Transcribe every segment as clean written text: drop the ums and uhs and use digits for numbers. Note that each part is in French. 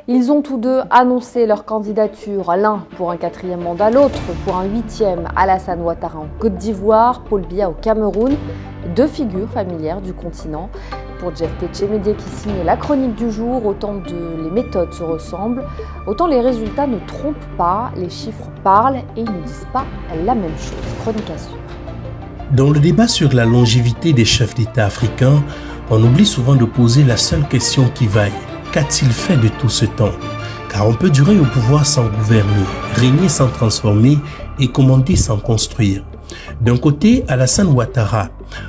Ils ont tous deux annoncé leur candidature, l'un pour un 4e mandat, l'autre pour un 8e. Alassane Ouattara en Côte d'Ivoire, Paul Biya au Cameroun, deux figures familières du continent. Pour Jeff Tchémédié qui signe la chronique du jour, autant les méthodes se ressemblent, autant les résultats ne trompent pas, les chiffres parlent et ils ne disent pas la même chose. Chronique à suivre. Dans le débat sur la longévité des chefs d'État africains, on oublie souvent de poser la seule question qui vaille. Qu'a-t-il fait de tout ce temps? Car on peut durer au pouvoir sans gouverner, régner sans transformer et commander sans construire. D'un côté, Alassane Ouattara,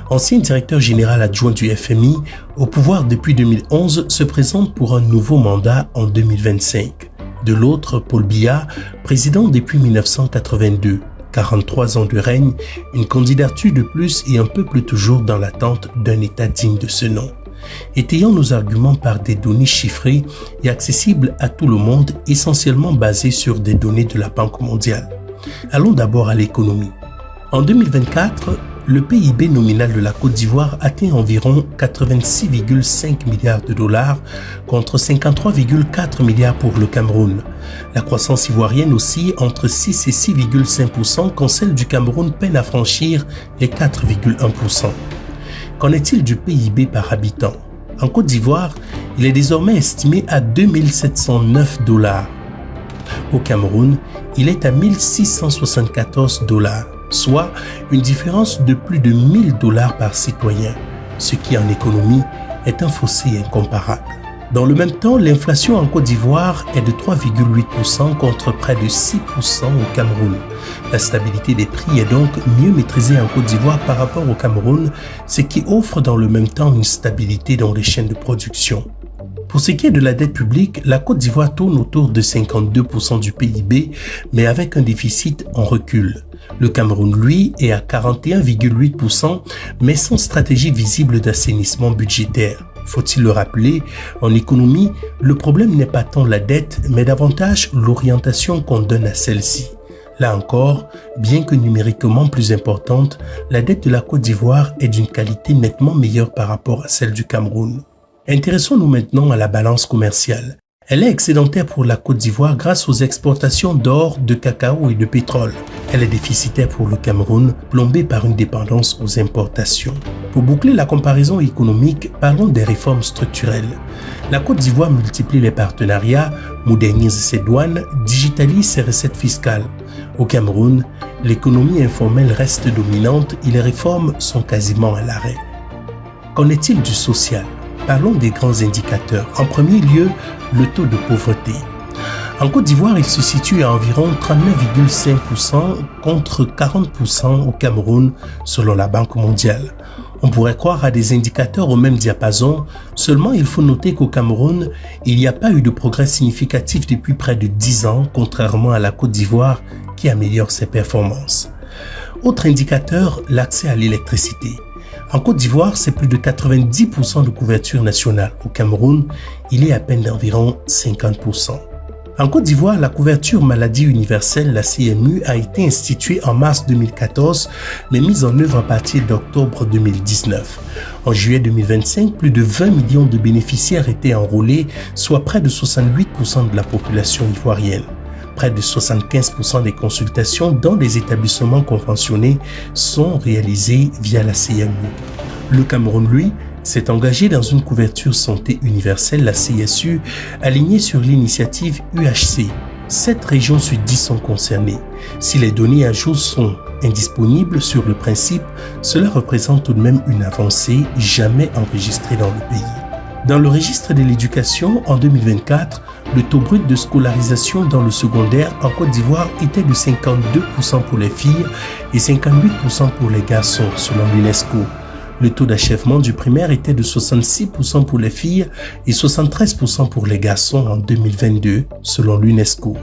ancien directeur général adjoint du FMI, au pouvoir depuis 2011, se présente pour un nouveau mandat en 2025. De l'autre, Paul Biya, président depuis 1982. 43 ans de règne, une candidature de plus et un peuple toujours dans l'attente d'un État digne de ce nom. Étayant nos arguments par des données chiffrées et accessibles à tout le monde, essentiellement basées sur des données de la Banque mondiale. Allons d'abord à l'économie. En 2024, le PIB nominal de la Côte d'Ivoire atteint environ 86,5 milliards de dollars contre 53,4 milliards pour le Cameroun. La croissance ivoirienne oscille entre 6 et 6,5% quand celle du Cameroun peine à franchir les 4,1%. Qu'en est-il du PIB par habitant? En Côte d'Ivoire, il est désormais estimé à 2709 $. Au Cameroun, il est à 1674 $, soit une différence de plus de 1000 $ par citoyen, ce qui en économie est un fossé incomparable. Dans le même temps, l'inflation en Côte d'Ivoire est de 3,8% contre près de 6% au Cameroun. La stabilité des prix est donc mieux maîtrisée en Côte d'Ivoire par rapport au Cameroun, ce qui offre dans le même temps une stabilité dans les chaînes de production. Pour ce qui est de la dette publique, la Côte d'Ivoire tourne autour de 52% du PIB, mais avec un déficit en recul. Le Cameroun, lui, est à 41,8%, mais sans stratégie visible d'assainissement budgétaire. Faut-il le rappeler, en économie, le problème n'est pas tant la dette, mais davantage l'orientation qu'on donne à celle-ci. Là encore, bien que numériquement plus importante, la dette de la Côte d'Ivoire est d'une qualité nettement meilleure par rapport à celle du Cameroun. Intéressons-nous maintenant à la balance commerciale. Elle est excédentaire pour la Côte d'Ivoire grâce aux exportations d'or, de cacao et de pétrole. Elle est déficitaire pour le Cameroun, plombée par une dépendance aux importations. Pour boucler la comparaison économique, parlons des réformes structurelles. La Côte d'Ivoire multiplie les partenariats, modernise ses douanes, digitalise ses recettes fiscales. Au Cameroun, l'économie informelle reste dominante et les réformes sont quasiment à l'arrêt. Qu'en est-il du social? Parlons des grands indicateurs. En premier lieu, le taux de pauvreté. En Côte d'Ivoire, il se situe à environ 39,5% contre 40% au Cameroun, selon la Banque mondiale. On pourrait croire à des indicateurs au même diapason, seulement il faut noter qu'au Cameroun, il n'y a pas eu de progrès significatif depuis près de 10 ans, contrairement à la Côte d'Ivoire qui améliore ses performances. Autre indicateur, l'accès à l'électricité. En Côte d'Ivoire, c'est plus de 90% de couverture nationale. Au Cameroun, il est à peine d'environ 50%. En Côte d'Ivoire, la couverture maladie universelle, la CMU, a été instituée en mars 2014, mais mise en œuvre à partir d'octobre 2019. En juillet 2025, plus de 20 millions de bénéficiaires étaient enrôlés, soit près de 68% de la population ivoirienne. Près de 75% des consultations dans les établissements conventionnés sont réalisées via la CMU. Le Cameroun, lui, s'est engagé dans une couverture santé universelle, la CSU, alignée sur l'initiative UHC. 7 régions sur 10 sont concernées. Si les données à jour sont indisponibles sur le principe, cela représente tout de même une avancée jamais enregistrée dans le pays. Dans le registre de l'éducation, en 2024, le taux brut de scolarisation dans le secondaire en Côte d'Ivoire était de 52% pour les filles et 58% pour les garçons, selon l'UNESCO. Le taux d'achèvement du primaire était de 66% pour les filles et 73% pour les garçons en 2022, selon l'UNESCO.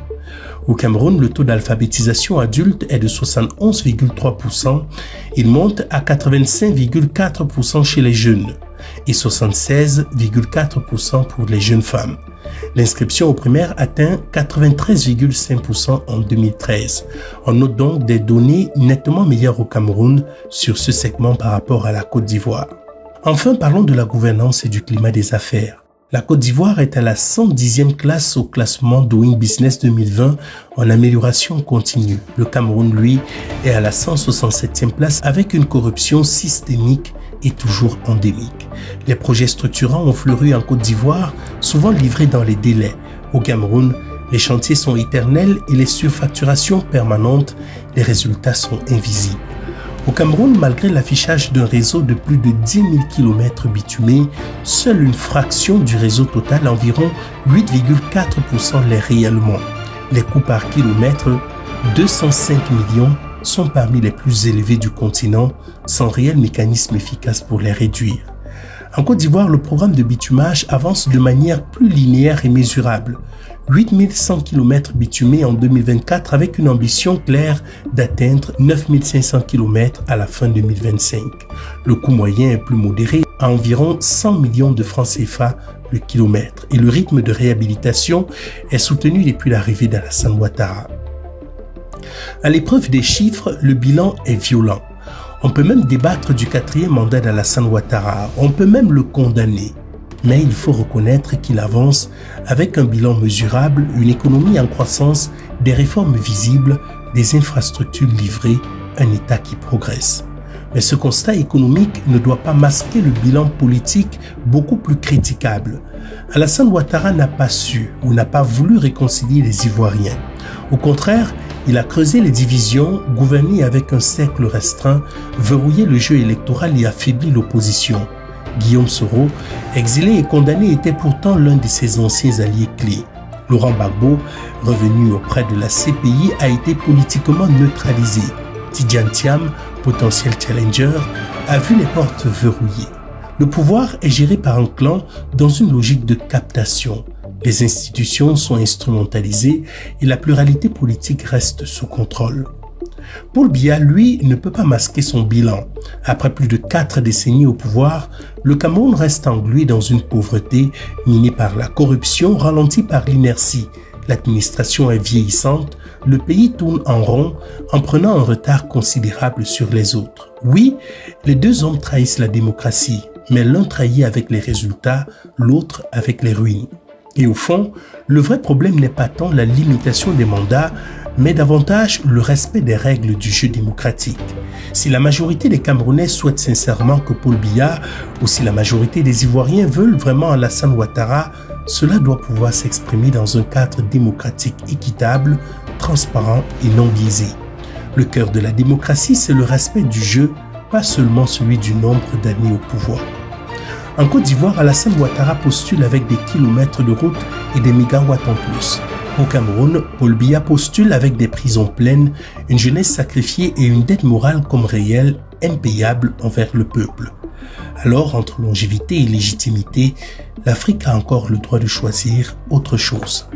Au Cameroun, le taux d'alphabétisation adulte est de 71,3%. Il monte à 85,4% chez les jeunes et 76,4% pour les jeunes femmes. L'inscription au primaire atteint 93,5% en 2013. On note donc des données nettement meilleures au Cameroun sur ce segment par rapport à la Côte d'Ivoire. Enfin, parlons de la gouvernance et du climat des affaires. La Côte d'Ivoire est à la 110e place au classement Doing Business 2020 en amélioration continue. Le Cameroun, lui, est à la 167e place avec une corruption systémique et toujours endémique. Les projets structurants ont fleuri en Côte d'Ivoire, souvent livrés dans les délais. Au Cameroun, les chantiers sont éternels et les surfacturations permanentes, les résultats sont invisibles. Au Cameroun, malgré l'affichage d'un réseau de plus de 10 000 km bitumés, seule une fraction du réseau total, environ 8,4%, l'est réellement. Les coûts par kilomètre, 205 millions, sont parmi les plus élevés du continent, sans réel mécanisme efficace pour les réduire. En Côte d'Ivoire, le programme de bitumage avance de manière plus linéaire et mesurable. 8100 km bitumés en 2024 avec une ambition claire d'atteindre 9500 km à la fin 2025. Le coût moyen est plus modéré à environ 100 millions de francs CFA le kilomètre et le rythme de réhabilitation est soutenu depuis l'arrivée d'Alassane Ouattara. À l'épreuve des chiffres, le bilan est violent. On peut même débattre du 4e mandat d'Alassane Ouattara, on peut même le condamner. Mais il faut reconnaître qu'il avance avec un bilan mesurable, une économie en croissance, des réformes visibles, des infrastructures livrées, un État qui progresse. Mais ce constat économique ne doit pas masquer le bilan politique beaucoup plus critiquable. Alassane Ouattara n'a pas su ou n'a pas voulu réconcilier les Ivoiriens. Au contraire, il a creusé les divisions, gouverné avec un cercle restreint, verrouillé le jeu électoral et affaibli l'opposition. Guillaume Soro, exilé et condamné, était pourtant l'un de ses anciens alliés clés. Laurent Gbagbo, revenu auprès de la CPI, a été politiquement neutralisé. Tidjane Thiam, potentiel challenger, a vu les portes verrouillées. Le pouvoir est géré par un clan dans une logique de captation. Les institutions sont instrumentalisées et la pluralité politique reste sous contrôle. Paul Biya, lui, ne peut pas masquer son bilan. Après plus de 4 décennies au pouvoir, le Cameroun reste englué dans une pauvreté minée par la corruption, ralentie par l'inertie. L'administration est vieillissante, le pays tourne en rond en prenant un retard considérable sur les autres. Oui, les deux hommes trahissent la démocratie, mais l'un trahit avec les résultats, l'autre avec les ruines. Et au fond, le vrai problème n'est pas tant la limitation des mandats, mais davantage le respect des règles du jeu démocratique. Si la majorité des Camerounais souhaitent sincèrement que Paul Biya, ou si la majorité des Ivoiriens veulent vraiment Alassane Ouattara, cela doit pouvoir s'exprimer dans un cadre démocratique équitable, transparent et non biaisé. Le cœur de la démocratie, c'est le respect du jeu, pas seulement celui du nombre d'années au pouvoir. En Côte d'Ivoire, Alassane Ouattara postule avec des kilomètres de route et des mégawatts en plus. Au Cameroun, Paul Biya postule avec des prisons pleines, une jeunesse sacrifiée et une dette morale comme réelle, impayable envers le peuple. Alors, entre longévité et légitimité, l'Afrique a encore le droit de choisir autre chose.